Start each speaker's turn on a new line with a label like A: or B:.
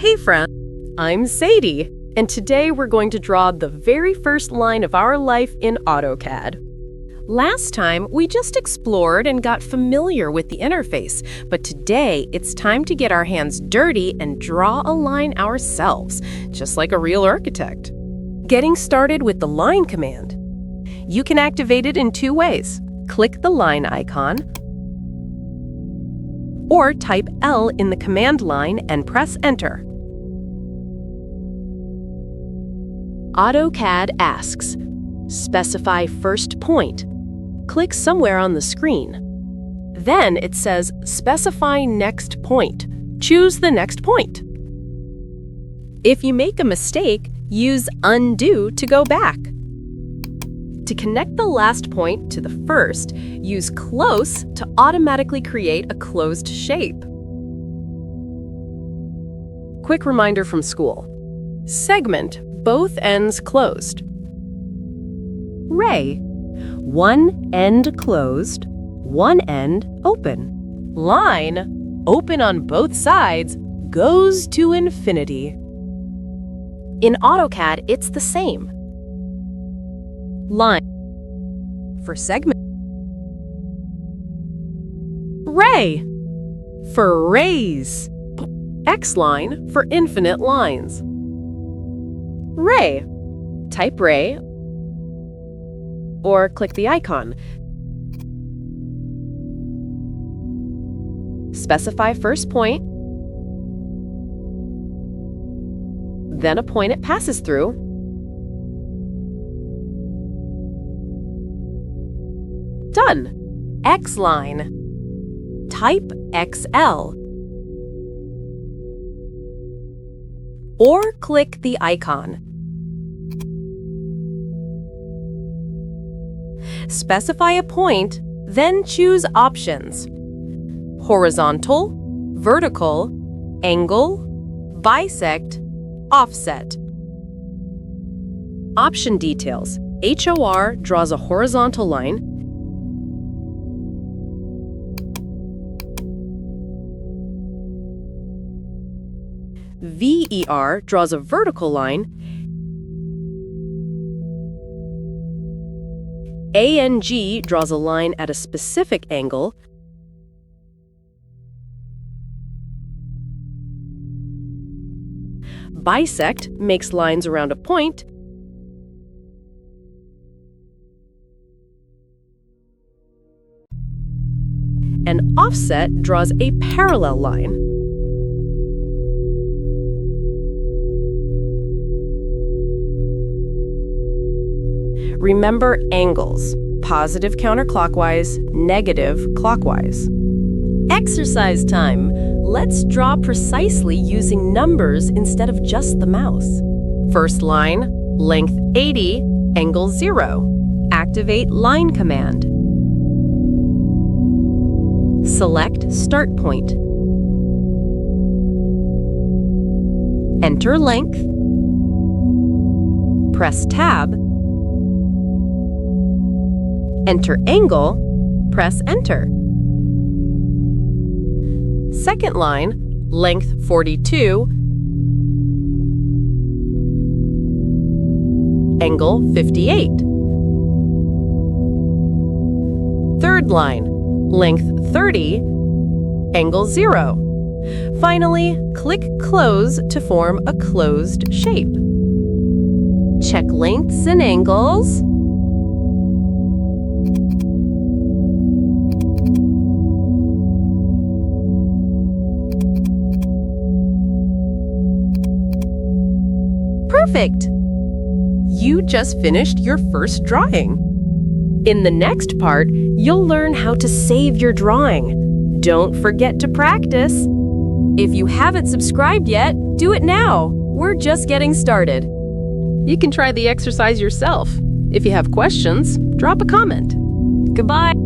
A: Hey friends, I'm Sadie, and today we're going to draw the very first line of our life in AutoCAD. Last time, we just explored and got familiar with the interface, but today it's time to get our hands dirty and draw a line ourselves, just like a real architect. Getting started with the line command. You can activate it in two ways. Click the line icon, or type L in the command line and press Enter. AutoCAD asks, specify first point. Click somewhere on the screen. Then it says, specify next point. Choose the next point. If you make a mistake, use Undo to go back. To connect the last point to the first, use Close to automatically create a closed shape. Quick reminder from school. Segment both ends closed. Ray, one end closed, one end open. Line, open on both sides, goes to infinity. In AutoCAD, it's the same. Line for segment. Ray for rays. XLINE for infinite lines. Ray. Type Ray or click the icon. Specify first point, then a point it passes through, done. XLINE. Type XL. Or click the icon. Specify a point, then choose options. Horizontal, vertical, angle, bisect, offset. Option details. HOR draws a horizontal line. VER draws a vertical line. ANG draws a line at a specific angle. Bisect makes lines around a point. And offset draws a parallel line. Remember angles, positive counterclockwise, negative clockwise. Exercise time. Let's draw precisely using numbers instead of just the mouse. First line, length 80, angle 0. Activate line command. Select start point. Enter length. Press Tab. Enter angle, press Enter. Second line, length 42, angle 58. Third line, length 30, angle 0. Finally, click Close to form a closed shape. Check lengths and angles. Perfect! You just finished your first drawing. In the next part, you'll learn how to save your drawing. Don't forget to practice. If you haven't subscribed yet, do it now. We're just getting started. You can try the exercise yourself. If you have questions, drop a comment. Goodbye!